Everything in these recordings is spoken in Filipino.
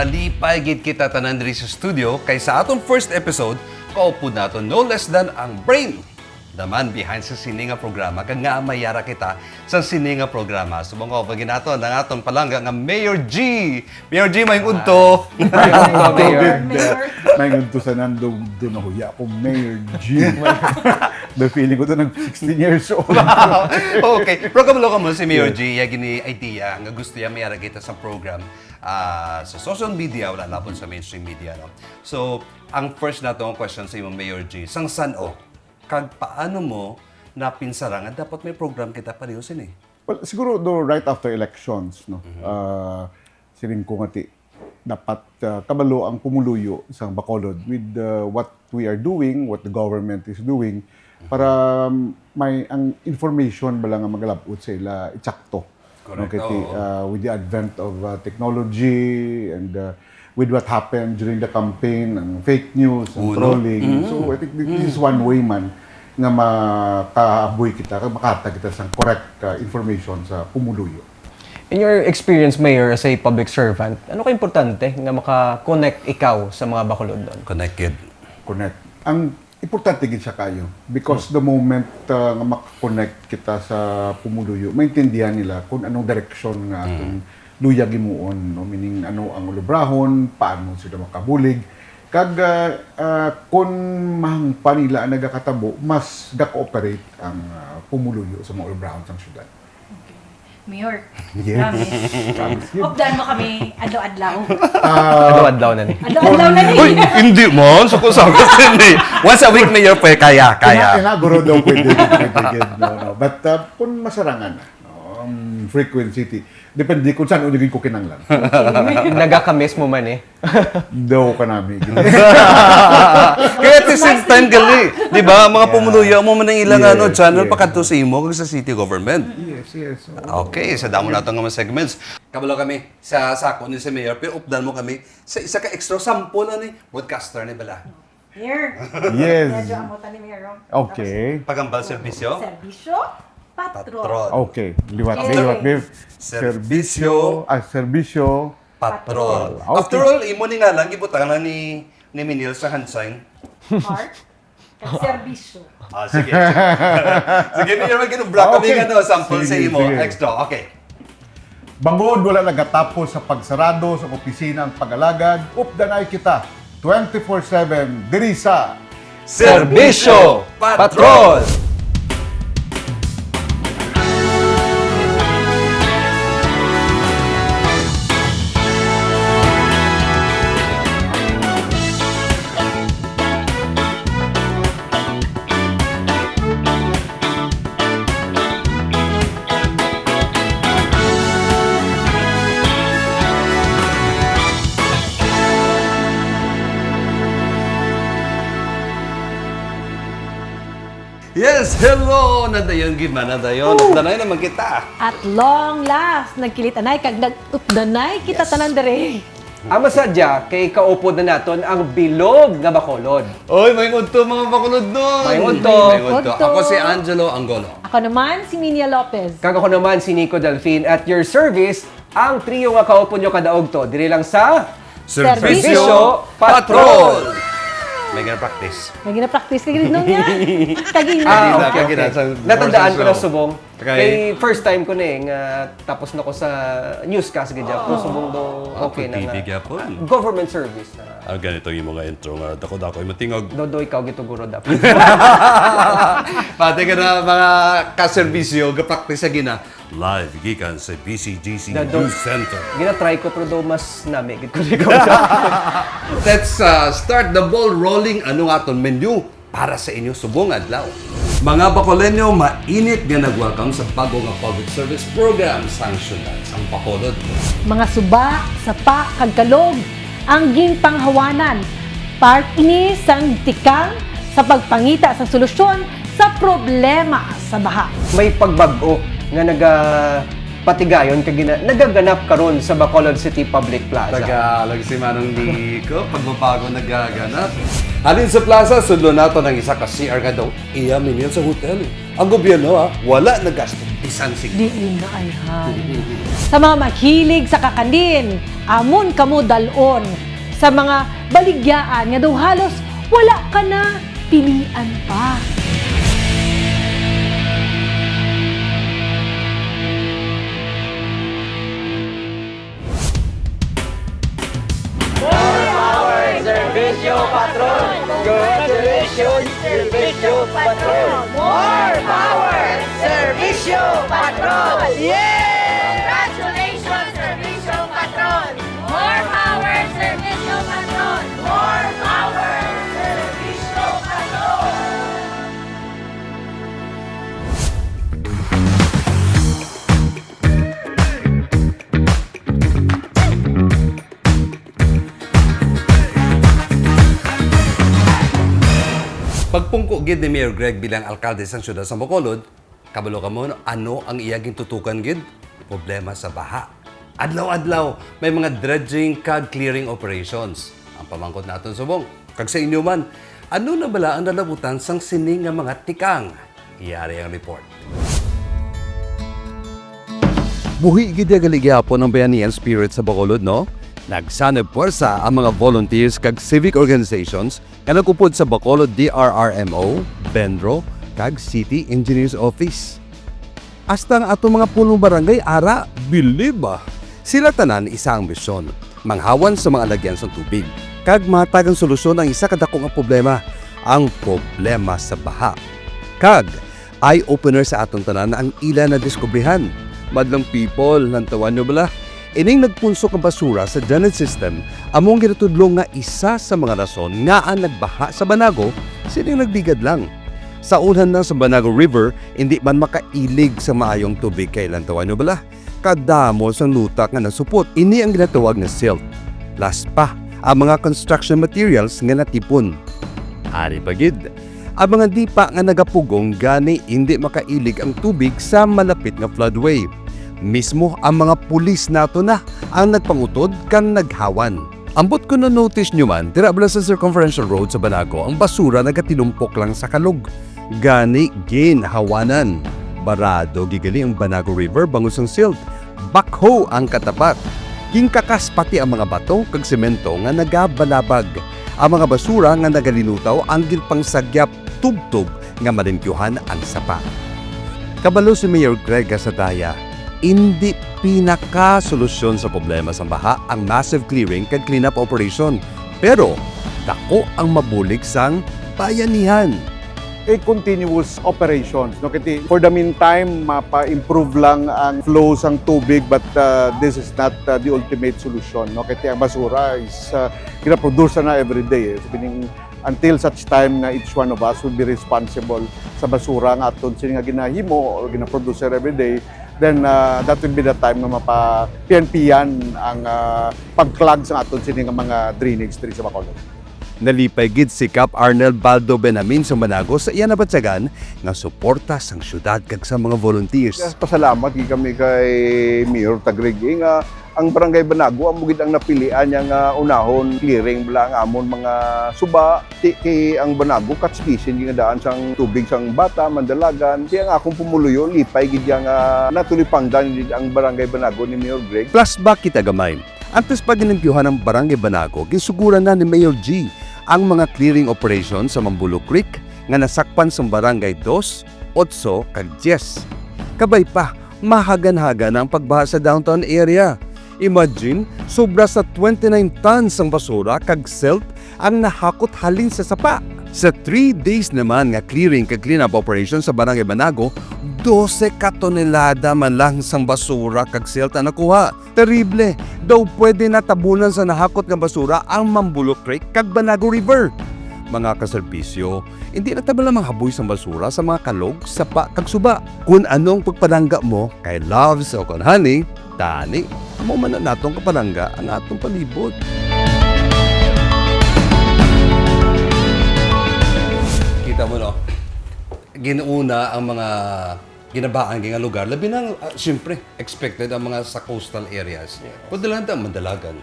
nalipay gid kita tanan diri sa studio kay sa atong first episode, kaupo nato no less than ang brain the man behind sa sini nga programa kag nga mayara kita sa sini nga programa. Subong ko pag nato ang aton palangga nga Mayor G. Mayor G may udto. May udto sa nandong doon ako. Ya ako Mayor G. The feeling ko to nag 16 years old. Okay. Pero kabalo ka mo si Mayor G, ya gini idea nga gusto niya mayara kita sa program sa social media, wala na po sa mainstream media. No? So, ang first na itong question sa imong Mayor G, sang saan kag paano mo napinsara nga dapat may program kita parehosin eh? Well, siguro do right after elections, no. Sining ko ngati dapat kabalo ang pumuluyo sa Bacolod with what we are doing, what the government is doing para may ang information bala nga magalabot sa ila itsakto. Correct. No, with the advent of technology and with what happened during the campaign, ang fake news, and trolling. So I think this is one way man nga makaaboy kita, makatag kita sa correct information sa pumuluyo. In your experience, Mayor, as a public servant, ano ka-importante nga maka-connect ikaw sa mga Bacolod doon? Connected. Connect. Ang importante gid siya kayo because the moment nga makakonect kita sa pumuluyo, maintindihan nila kung anong direksyon nga atong luyag imuon, no? Meaning ano ang ulubrahon, paano sila makabulig. Kag kung mahangpa nila ang nagakatabo, mas ga-cooperate ang pumuluyo sa mga ulubrahon sa syudad. Okay. Mayor, Yes. promise. Updan mo kami adlaw-adlaw. Adlaw-adlaw na ni. Adlaw-adlaw na Uy, ni. hindi mo. So kung saan kasi once a week Mayor, pwede kaya. Guro daw pwede. No. But kung masarangan, no, frequency, depende kung saan unigin ko kinanglan. Nagakamiss mo man eh. Daw ka namin. Kaya at the same time, gali. Di ba? Mga pumuluyo mo man ang ilang channel pa kadto sa imo kag sa city government. Yes. Okay, sa damo nato nga mga segments. Kabalo kami sa sako ni si Mayor, pero updan mo kami sa isa ka extra sample ni broadcaster ni Bala. Mayor. Yes. Medyo amutan ni Mayor. Okay. Pagambal serbisyo. Serbisyo, patrol. Okay. Liwat me. Serbisyo. Serbisyo. Patrol. Okay. After all, imo ni nga lang ibutang na ni Minil sa Hansang. Art. At serbisyo. Sige. Sige, Mayor, mag-inubra kami nga sample sa Sige, imo. sige. Extra, okay. Bangod wala nagatapos sa pagsarado sa opisina ang pag-alagad, updanay kita 24/7 diri sa Serbisyo Patrol! Yes, hello! Nadayon, gimana dayon? Danay naman kita. At long last, nagkilit anay kag nag-updanay kita tanan dere. Ang masadya, kay kaupod na naton ang bilog nga Bacolod. Oy, may udto mga bakulod doon. May udto. May udto. Udto. Ako si Angelo Angono. Ako naman, si Minia Lopez. Kag ako naman si Nico Delfin at your service, ang trio nga kaupod nyo kadaog to. Diri lang sa Serbisyo Patrol! May gina-practice. May gina-practice ka nung niya. Kagina. Okay. Natandaan ko na subong. Kay first time ko na nga tapos na ko sa newscast gadya. Pero subong do okay na TV nga. gyapon. Government service na. Ganito yung mga intro nga. Dako-dako yung matingog. Dodo ikaw gituguro dapat. Pati ka na mga kaservisyo, ga-practice sa gina. Live, gikan sa BCGC News Center. Gina-try ko pero do mas nami gid ko ikaw. Let's start the ball rolling. Ano nga aton menu para sa inyo subong adlaw. Mga Bacolenyo, mainit nga nag-welcome sa bago nga public service program sa syudad sang Bacolod. Mga suba, sapa, kagkalog, ang ginpanghawanan. Part ini sang tikang sa pagpangita sa solusyon sa problema sa baha. May pagbag-o nga patigayon kag nagaganap karon sa Bacolod City Public Plaza. Tagalog si Manong Nico, pagbabago nagaganap. Halin sa plaza, sudlo nato ng isa ka CR nga daw, iya minyan sa hotel. Ang gobyerno wala nagasto. Isa bisan sige. Diin na ay han. Sa mga mahilig sa kakanin, amon kamo dalon. Sa mga baligyaan nga daw halos wala ka na pilian pa. Servisyo Patron! Congratulations, Servisyo Patron! More power! Servisyo Patron! Yeah! Congratulations, Servisyo Patron! More power! Servisyo Patron! More power! Servisyo Patron! Pagpungko gid ni Mayor Greg bilang alkalde sa siyudad sa Bacolod, kabalo ka mo, ano ang iyaging tutukan gid? Problema sa baha. Adlaw-adlaw, may mga dredging kag clearing operations. Ang pamangkot naton subong, kag sa inyo man, ano na bala ang nalabutan sang sining nga mga tikang? Iyari ang report. Buhi gid galigyapo ng bayanihan spirit sa Bacolod, no? Nagsanib puwersa ang mga volunteers kag civic organizations nga nagupod sa Bacolod DRRMO, Benro, kag City Engineers Office. Hasta ang atong mga punong barangay ara, biliba. Sila tanan isa ang misyon, manghawan sa mga lagyan sa tubig, kag matagang solusyon ang isa kadako nga problema, ang problema sa baha. Kag eye-opener sa atong tanan ang ila na diskubrihan. Madlang people, nantawan nyo bala? Ining nagpunsok ang basura sa drainage system among ginatudlong nga isa sa mga rason nga ang nagbaha sa Banago, sining nagdigad lang. Sa unhan na sa Banago River, hindi man makailig sa maayong tubig kailan tawan nyo bala? Kadamo sa lutak nga nasupot, ini ang ginatawag na silt. Last pa, ang mga construction materials nga natipon. Ari pagid, ang mga dipa nga nagapugong gani hindi makailig ang tubig sa malapit nga floodway. Mismo ang mga pulis nato na ang nagpangutod kang naghawan. Ambot ko na notice nyo man, dirabla sa Circumferential Road sa Banago, ang basura nagatinumpok lang sa kalug. Gani ginhawanan. Barado gigali ang Banago River bangus ang silt. Bakho ang katapat. Gingkakas pati ang mga bato kag semento nga nagabalabag. Ang mga basura nga nagalinutaw ang ginpangsagyap tubtub nga malimkyuhan ang sapa. Kabalo si Mayor Greg Asadaya, hindi pinaka-solusyon sa problema sa baha ang massive clearing kag cleanup operation. Pero, dako ang mabulig sang bayanihan. Continuous operations, no? Kiti, for the meantime, mapa-improve lang ang flow sang tubig, but this is not the ultimate solution, no? Kiti, ang basura is gina-produce na every day. Meaning, until such time na each one of us will be responsible sa basura nga aton sini nga ginahimo or gina-produce every day, then that will be the time na mapa-PNP-yan ang pag-clog sa aton sini nga mga drainage diri sa Bacolod. Nalipay gid si Cap Arnel Baldo Benamin sa Manago sa iya nabatsagan nga suporta sang syudad kag sa mga volunteers. Pasalamat gid kami kay Mayor Tagrigi nga ang Barangay Banago ang mugid ang napilian niya nga unahon clearing bala ang amon mga suba ti ang Banago katsbisin nga daan sang tubig sang Bata, Mandalagan. Di ang akong pumuluyo lipay gid nga natulipangdan gid ang Barangay Banago ni Mayor Greg. Plus ba kita gamay? Antes pa ginimpiuhan ng Barangay Banago, gisuguran na ni Mayor G ang mga clearing operation sa Mambulo Creek nga nasakpan sa Barangay 2, 8 kag 10. Kabay pa, mahagan-hagan ang pagbaha sa downtown area. Imagine, sobra sa 29 tons ang basura kag silt ang nahakot halin sa sapa. Sa 3 days naman nga clearing kag cleanup operation sa Barangay Banago, 12 katonelada man lang sang basura kag silt ang nakuha. Terrible, daw pwede natabunan sa nahakot nga basura ang Mambulo Creek kag Banago River. Mga kaserbisyo, hindi na tabala manghaboy sa basura sa mga kalog, sapa kag suba. Kung anong pagpadangga mo kay loves o kon honey, tani, amo man na natong kapadangga ang atong palibot. Kita mo no, ginuuna ang mga ginabaan nga lugar, labi na, siyempre, expected ang mga sa coastal areas. Padalan ta, Mandalagan,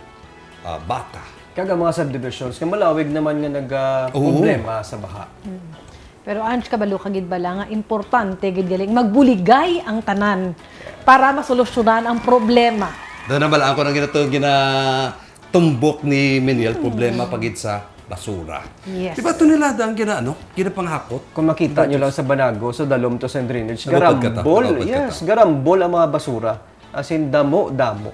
Bata. Kaga mga subdivisions, nga malawig naman nga nag-problema sa baha. Pero anj kabalo kagid bala nga importante gid galing magbuligay ang tanan para masolusyonan ang problema. Doon na balaan ko ng ginatumbok ni Meniel, problema pagit sa basura. Yes. Diba ito nila ang ginapanghakot? Kung makita nyo lang sa Banago, sa Dalom to St. Drainage, Nalupad ka ta, garambol. nalupad ka Yes, garambol ang mga basura. As in, damo-damo.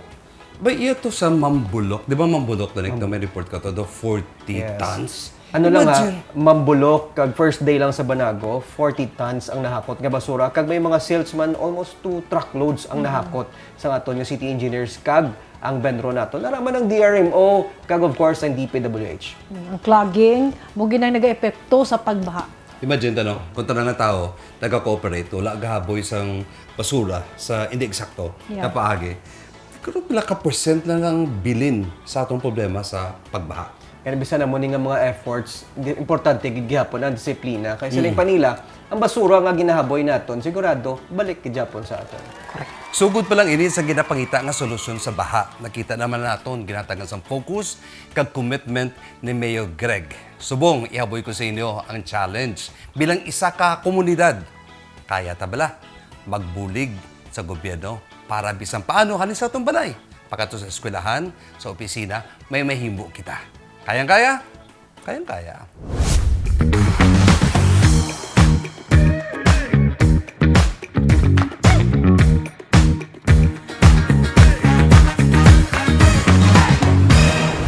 Ba, iya to sa Mambulok. Di ba Mambulok na may report ka to, the 40 Yes. tons? Ano lang Imagine. Mambulok, kag first day lang sa Banago, 40 tons ang nahakot nga basura. Kag may mga salesman, almost 2 truckloads ang nahakot sa aton nga city engineers, kag ang Benro nato. Naraman ng DRMO, kag of course ang DPWH. Ang clogging mo ginang nagaepekto sa pagbaha. Imagine, kung tanang na tao, nagka-cooperate, wala gahaboy sang basura sa hindi eksakto, Yeah. na paagi. Pero pila ka percent lang ang bilin sa atong problema sa pagbaha. Kaya bisan na mo nga mga efforts, importante gihapon ang disiplina. Kaya sila panila, ang basura nga ginahaboy naton, sigurado, balik gihapon sa aton. Sugod pa lang ini sa ginapangita nga solusyon sa baha. Nakita naman naton ginatagan sa focus kag commitment ni Mayor Greg. Subong, ihaboy ko sa inyo ang challenge. Bilang isa ka komunidad, kaya ta bala magbulig sa gobyerno para bisan paano halin sa atong balay. Pagkato sa eskwelahan, sa opisina, may mahimo kita. Kayang-kaya? Kayang-kaya.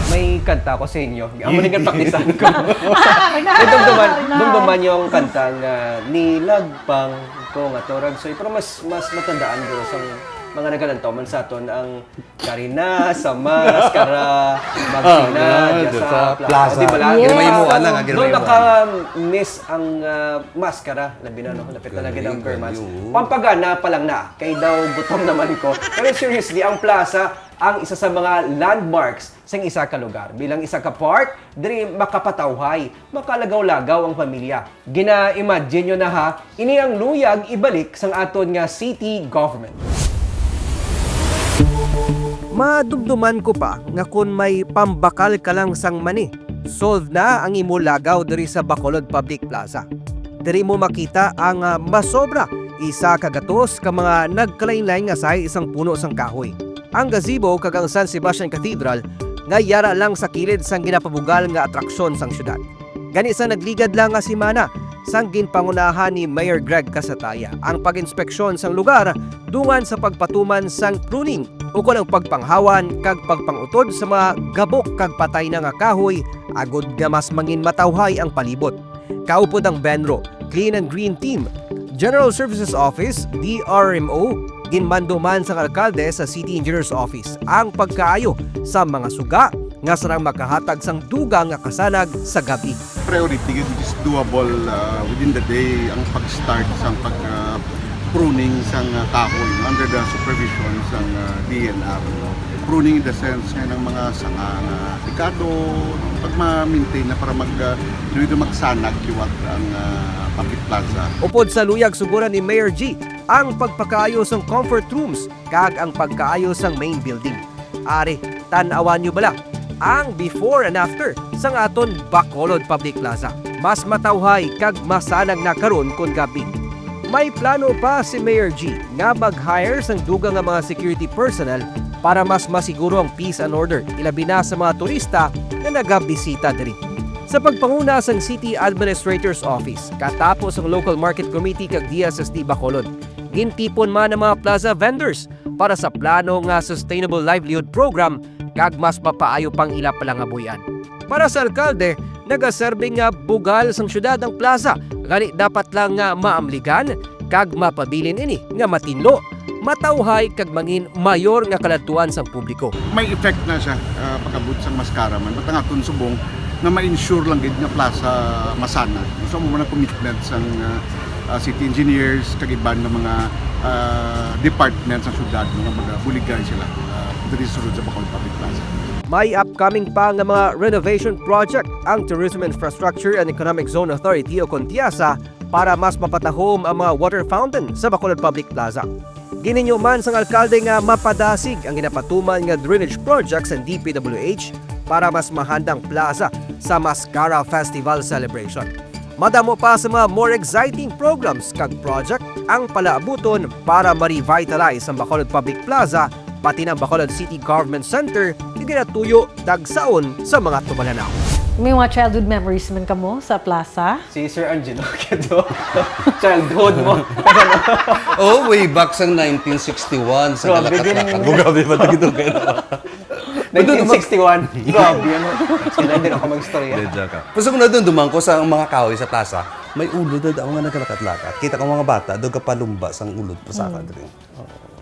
May kanta ko sa inyo. Amo ning praktisan ko. Dumduman yung kantang nilagpang ko nga torag so pero mas matandaan ko sa mga nagalantaw man sa aton ang karina sa maskara magsina sa plaza. Di ba lang? Yes. Ginamaymuan lang, Doon naka-miss ang maskara. Labi na, no? Lapit na lagi ng permans. Pampagana pa lang na. Kay daw gutom naman ko. Pero seriously, ang plaza ang isa sa mga landmarks sa isa ka lugar. Bilang isa ka park, diri makapatawhay, makalagaw-lagaw ang pamilya. Gina-imagine nyo na ha, ini ang luyag ibalik sang aton nga city government. Madumduman ko pa nga kung may pambakal ka lang sang mani, solve na ang imo lagaw diri sa Bacolod Public Plaza. Diri mo makita ang masobra, isa kagatos ka mga nagkalain-lain nga say isang puno sang kahoy. Ang gazebo kag ang San Sebastian Cathedral nga yara lang sa kilid sang ginapabugal nga atraksyon sang syudad. Gani sa nagligad lang nga simana sang ginpangunahan ni Mayor Greg Casataya ang pag-inspeksyon sang lugar dungan sa pagpatuman sang pruning ukol ang pagpanghawan kag pagpangutod sa mga gabok kag patay na nga kahoy agod nga mas mangin matawhay ang palibot. Kaupod ang Benro Clean and Green Team, General Services Office, DRMO, ginmando man sa alkalde sa City Engineer's Office ang pagkaayo sa mga suga nga sarang makahatag sang dugang nga kasanag sa gabi. Priority is doable within the day ang pag-start sa pruning sang kahoy under the supervision sang DNR. Pruning in the sense ng mga sanga nga dekado, pag-maintain na para magsanag liwat ang Public Plaza. Upod sa luyag suguran ni Mayor G ang pagpakaayos ng comfort rooms kag ang pagkaayos ng main building. Ari, tan-awan nyo bala ang before and after sang aton Bacolod Public Plaza. Mas matawhay kag masanag na karon kun gabi. May plano pa si Mayor G nga mag-hire sang dugang nga mga security personnel para mas masiguro ang peace and order ilabi na sa mga turista na nagabisita diri. Sa pagpanguna sang City Administrator's Office, katapos ang Local Market Committee kag DSSD Bacolod, gintipon man ang mga plaza vendors para sa plano nga Sustainable Livelihood Program kag mas mapaayo pang ila palang abuyan. Para sa alkalde, nagaserbing nga bugal sang syudad ang plaza, gani dapat lang nga maamligan kag mapabilin ini nga matinlo, matawhay kag mangin mayor nga kalatuan sang publiko. May effect na siya pagkabot sang maskara man. Ba't ang atong subong na ma-ensure lang gid nga plaza masana. So mo na commitment sang city engineers kag iban ng mga departments sa syudad nga magabuligay sila diri sa Bacolod Public Plaza. May upcoming pa nga mga renovation project ang Tourism Infrastructure and Economic Zone Authority o Contiasa para mas mapatahom ang mga water fountain sa Bacolod Public Plaza. Gininyo man sang alkalde nga mapadasig ang ginapatuman nga drainage projects sa DPWH para mas mahandang plaza sa Mascara Festival celebration. Madamo pa sa mga more exciting programs kag project ang palaabuton para ma-revitalize ang Bacolod Public Plaza pati ng Bacolod City Government Center iginatuyo dagsaon sa mga tumalanaw. May mga childhood memories man ka mo sa plaza? Si Sir Angelo, kito. Childhood mo. Oh, way back sa 1961 sa Grabe din. Galakat-lakat. Grabe ba ito gito kayo? 1961. Grabe, ano? Sila din ako mag-istorya. Basta kung na doon dumangko sa mga kahoy sa plaza, may ulo doon ako nga nagkalakat-lakat. Kita ko mga bata, doon ka palumba sang ulod pa sa akin.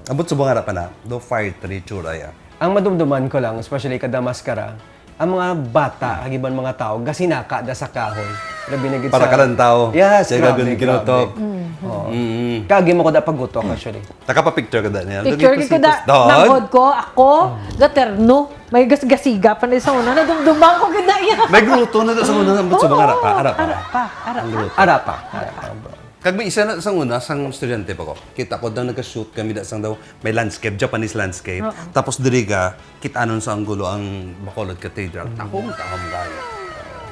Abot sa mga harapan na, doon fire tree, tsura ya. Ang madumduman ko lang, especially kada maskara, ang mga bata, agiban mga tao, gasinaka da sa kahoy. Grabe na gid Para ka lang tao. Yes, Kaya grabe, gano'n ginutok. Kagi mo ko da pagutok, actually. Nakapa-picture ka da niya. Picture ko da, nanghod ko, ako, gaterno, may gasgasiga pa na sa una, nadumdumang ko ganda yan. May gruto na doon sa una, abot sa mga harapa. Arapa. Kag may isa na sang una, sang estudyante pa ko. Kita ko daw nagka-shoot kami da sang daw may landscape, Japanese landscape. Tapos diri ka, kita anon sa anggulo ang Bacolod Cathedral. Takong gaya.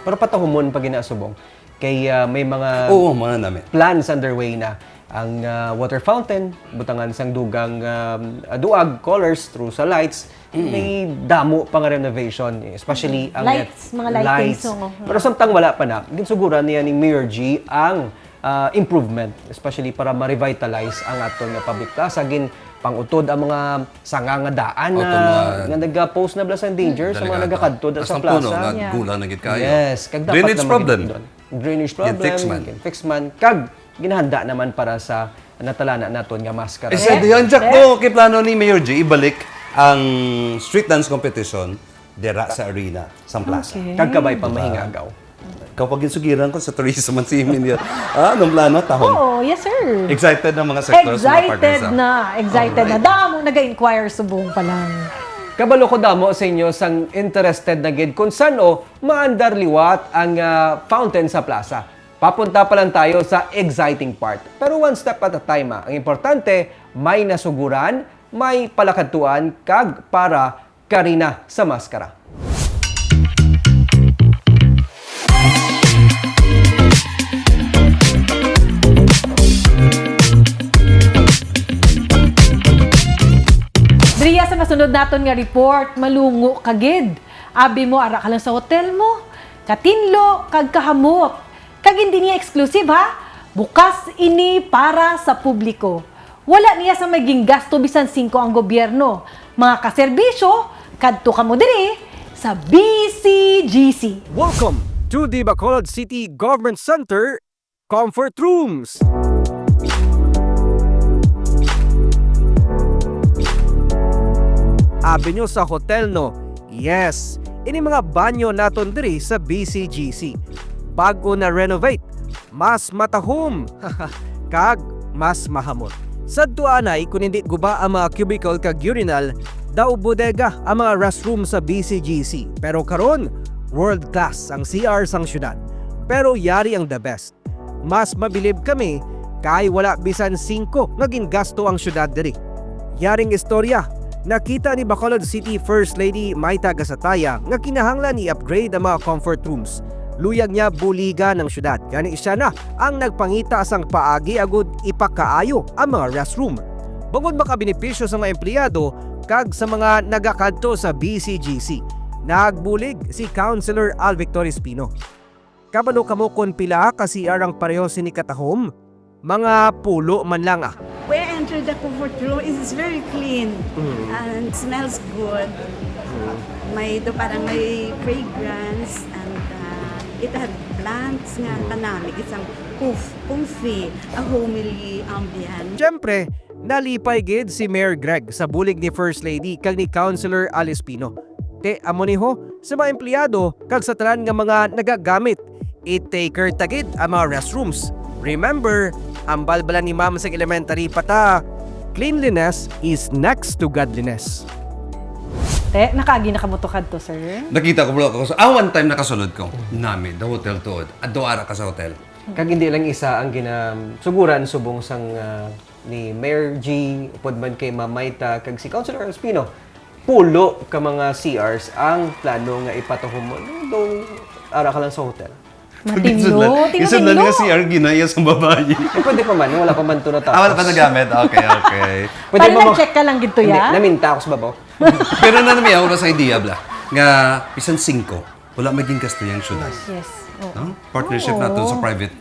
Pero patahumon pag ginasubong. Kay may mga Oo, mga namin. plans underway na ang water fountain, butangan sang dugang duag colors through sa lights, may damo pang renovation, especially ang Lights, mga lightings, oo. Pero samtang wala pa na, ginsugura niya ni Mayor G ang improvement, especially para ma-revitalize ang aton nga public plaza, gin pangutod ang mga sanga nga daan nga nag-post na blasa danger sa mga nagakadto sa plaza. Naggulang na gid kayo. Yes, kag dapat Drainage naman problem. gid doon. Drainage problem. Fix man. Fix man. Kag ginahanda naman para sa natalana naton nga maskara. Isa diyan jak ko kay plano ni Mayor G ibalik ang street dance competition dira sa arena sa plaza. Kag kabay pa mahingagaw. Kapag insugiran ko sa tourism man si Imin yan. Anong plano? Tahon. Oo, yes sir. Excited na mga sectors, mga partners. Excited na. Damo nag-inquire subong pa lang. Kabalo ko damo sa inyo sang interested na gid kung saan maandar liwat ang fountain sa plaza. Papunta pa lang tayo sa exciting part. Pero one step at a time. Ang importante, may nasuguran, may palakatuan, kag para karina sa maskara. Diriya sa masunod naton nga report, malungo kagid. Abi mo ara ka lang sa hotel mo. Katinlo kag kahamot. Kag hindi niya exclusive ha. Bukas ini para sa publiko. Wala niya sa maging gasto bisan 5 ang gobyerno. Mga kaserbisyo, kadto ka mo diri sa BCGC. Welcome to the Bacolod City Government Center Comfort Rooms. Abi nyo sa hotel no? Yes, ini mga banyo naton diri sa BCGC. Bago na renovate, mas matahom, kag mas mahamot. Sa duanay, kung hindi guba ang mga cubicle kag urinal, daw bodega ang mga restroom sa BCGC. Pero karon, world class ang CR sang syudad. Pero yari ang the best. Mas mabilib kami kay wala bisan 5 naging gasto ang syudad diri. Yaring istorya, nakita ni Bacolod City First Lady Mayta Gasataya nga kinahanglan i-upgrade ang mga comfort rooms. Luyag niya buliga ng syudad. Gani siya na ang nagpangita sang paagi agud ipakaayo ang mga restroom. Bungod makabenepisyo sa mga empleyado kag sa mga nagakadto sa BCGC. Nagbulig si Councilor Al Victor Espino. Kabalo kamo kon pila ka CR ang pareho sini katahom? Mga pulo man lang ah. When I entered the comfort room, it is very clean and smells good. Parang may fragrance and it had plants nga kanamig. It's ang comfy, a homely ambience. Siyempre, nalipay gid si Mayor Greg sa bulig ni First Lady kag ni Councilor Al Espino. Te amo niho sa mga empleyado kag sa tanan nga mga nagagamit. I-taker tagid ang mga restrooms. Remember, ang balbala ni Ma'am sa elementary pata, cleanliness is next to godliness. Te, nakaagi na kamuto kadto, sir. Nakita ko bro ako. One time nakasunod ko. Nami, the hotel tuod. Adto ara ka sa hotel. Kag hindi lang isa ang suguran subong sang ni Mayor G, upod man kay Ma'am Mayta, kag si Councilor Espino. Pulo ka mga CRs ang plano nga ipatuhom mo. Dong ara ka lang sa hotel. Matino, Isun lang nga si Argy na iya sa babae. Pwede pa man, wala pa man ito natapos. Wala pa nagamit? Okay. Pwede Parang ba nag-check ka lang gito Hindi, ya? naminta ako sa babaw. Pero nanami ako sa idea, bla. Nga, isang 5, wala maging gasto yung syudad. Yes. Oo. No? Partnership Oo. natin sa private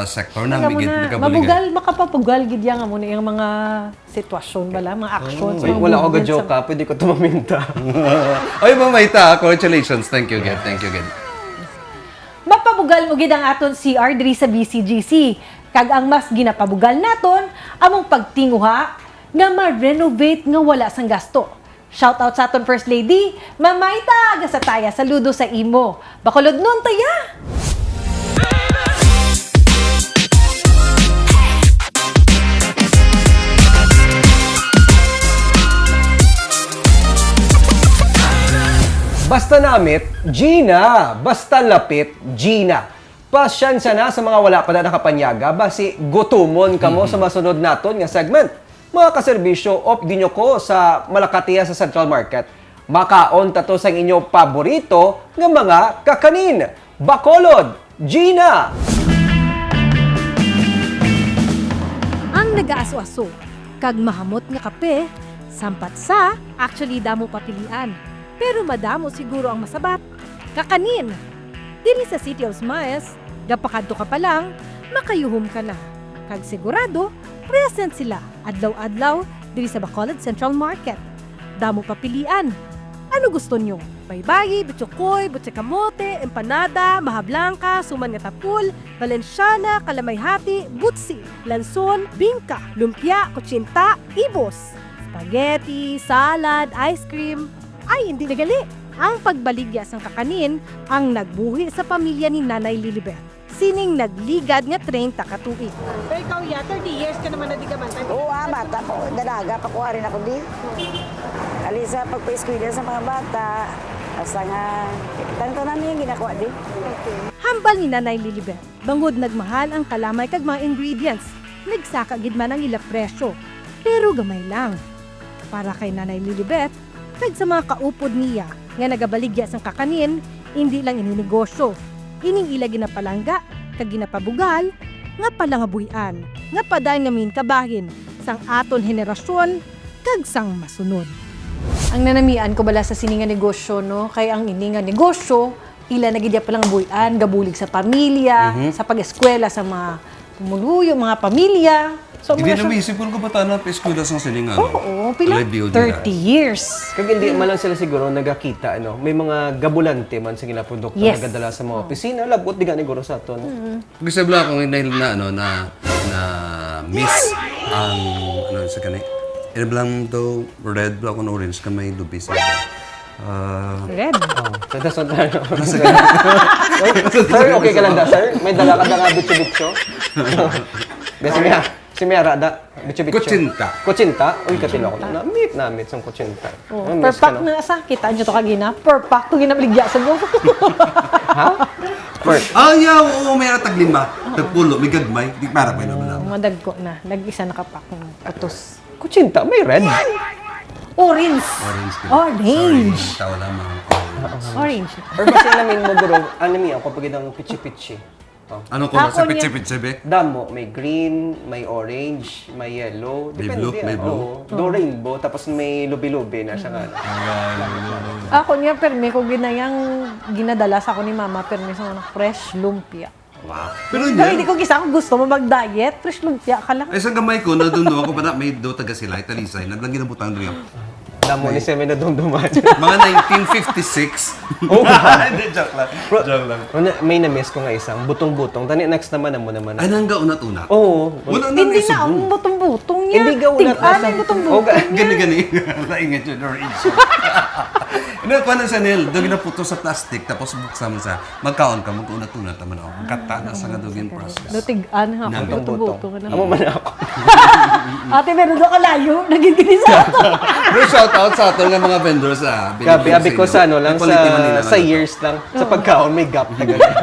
sector na Alam mo migit na, nagkabuligan. mabugal, makapapugal, gid yan nga muna yung mga sitwasyon bala, mga actions. Wait, mga wala ako movements ga-joke sa- ha, pwede ko tumaminta. Ay, Mamayta, congratulations. Thank you again. Thank you again. Mapabugal mo gid ang aton CR diri sa BCGC. Kag ang mas ginapabugal naton among pagtinguha nga ma-renovate nga wala sang gasto. Shout out sa aton First Lady, Mamayta, sa taya saludo sa imo. Bakulod nun taya. Basta namit, Gina. Basta lapit, Gina. Pasyansya na sa mga wala pa na nakapanyaga, basi gutumon kamo sa masunod naton nga segment. Mga kaserbisyo, op dinyo ko sa Malakatiya sa Central Market. Makaon tato sa inyo paborito nga mga kakanin. Bacolod, Gina! Ang nag-aaso-aso, kag mahamot nga kape, sampat sa, actually damo papilian. Pero madamo siguro ang masabat. Kakanin! Dili sa City of Smiles, gapakadto ka pa lang, makayuhom ka na. Kag sigurado, present sila adlaw-adlaw diri sa Bacolod Central Market. Damo papilian. Ano gusto nyo? Baybayi, bitsukoy, butsikamote, empanada, maha blanca, suman nga tapul, valenciana, kalamayhati, butsi, lanson, bingka, lumpia, kutsinta, ibos, spaghetti, salad, ice cream. Ay, hindi nagali. Ang pagbaligya sang kakanin ang nagbuhi sa pamilya ni Nanay Lilibet. Sining nagligad nga 30 katuig. Pero ikaw ya, 30 years ka naman na di ka man. Oo, bata po. Dalaga, pakuha rin ako di. Alisa, pagpa-eskwila sa mga bata, asa nga, tanto namin yung ginakuha di. Hambal ni Nanay Lilibet, bangod nagmahal ang kalamay kag mga ingredients. Nagsaka gid man ang ila presyo, pero gamay lang. Para kay Nanay Lilibet, kag sa mga kaupod niya nga nagabaligya sang kakanin, hindi lang ininegosyo. Ining ila ginapalangga, kag ginapabugal, nga palangabuyan, nga paday ngamin kabahin, sang aton henerasyon, kag sang masunod. Ang nanamian ko bala sa sininga negosyo, no? Kaya ang ininga negosyo, ila nagidya palang buyan, gabulig sa pamilya, sa pag-eskwela sa mga pumuluyo, mga pamilya. So, Hindi mga na maisip ko ba tayo na pa-eskwela sa sininga, no? Oo, pila? Alay, 30 years. Kag hindi man lang sila siguro nagakita, ano, may mga gabulante man sa gina produkto Yes. na nagadala sa mga opisina, labot di gani guro sa aton. Kasi bla akong dahil na, ano, na miss ang, ano, sa kani. Ina blang daw, red, black, and orange, kamay lubis. Red. So that's what Sir, okay ka lang da, sir? May dala ka na bitso-bitso? Si Mera da, bitso-bitso. Kutsinta. Kutsinta? Uy, katilo ako. Namit sang kutsinta. Oh, per pack na sa kita nyo to kagina. Per pack to ginabaligya sa mo. Ha? First. Yeah, oo, may taglima. Tagpulo, may gagmay. Di para pa naman naman. Madag ko na. Nag-isa nakapak ng putos. Kutsinta, may red. Orange. Orange. Orange. Sorry, tawa lang mga Orange. Or basta namin mo guro, anami ako kapag ang pichi-pichi. Oh. Ano ko, sa Ako niya- pitse-pitse, be? Damo, may green, may orange, may yellow. May Depende. blue, may blue. Do rainbow, tapos may lubi-lubi na siya nga. Ako niya, perme ko ginayang ginadala sa ako ni mama, perme sa mga fresh lumpia. Wow. Pero Pero hindi hindi. ko kisa kung gusto mo mag-diet, fresh lumpia ka lang. Ay, sa gamay ko, nadunduan ko pa na may do taga sila, italisay. Naglang ginabutan rin. Damo ni Semi na dumduman. Mga 1956. Oh. Hindi, joke lang. Joke lang. May na-miss ko nga isang butong-butong. Tani next naman mo naman. Ay, nangga unat-una. Oo. Wala na Hindi na, naisubo. ang butong-butong niya. Hindi ka unat Tig-an ang butong-butong niya. Gani-gani. Laingat yun, or age. Ano, paano sa Nel? Doon ginaputo sa plastic, tapos buksan mo sa, magkaon ka, magkaunat-unat naman ako. Kata na sa nga dogin process. Tig-an ha, Nang butong-butong. Amo man ako. Ate, meron doon kalayo, naging sa ako. Pero shout out sa ato ng mga vendors Gabi ko sa ano lang, sa years lang. Sa pagkaon, may gap na gano'n.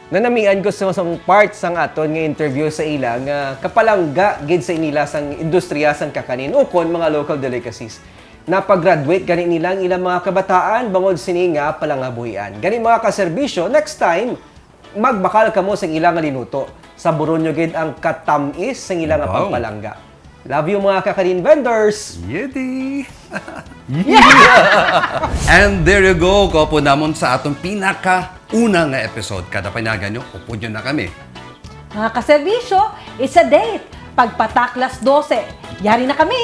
Nanamian ko sa isang part sang aton nga interview sa ila nga kapalangga gid sa inila sang industriya sang kakanin o kon mga local delicacies. Napag-graduate gani nila ang ilang mga kabataan bangod sini nga palangabuhian. Gani mga kaserbisyo, next time magbakal kamo sa ilang nga linuto. Saburon nyo gid ang katamis sa ilang nga Wow. pagpalangga. Love you mga kakanin vendors! Yeti! And there you go, kopo namon sa atong pinaka-unang nga episode. Kada panagan nyo, upo nyo na kami. Mga kaserbisyo, it's a date. Pagpataklas 12, yari na kami.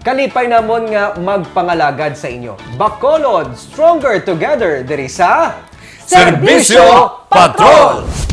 Kalipay namon nga magpangalagad sa inyo. Bacolod, stronger together, diri sa Serbisyo Patrol!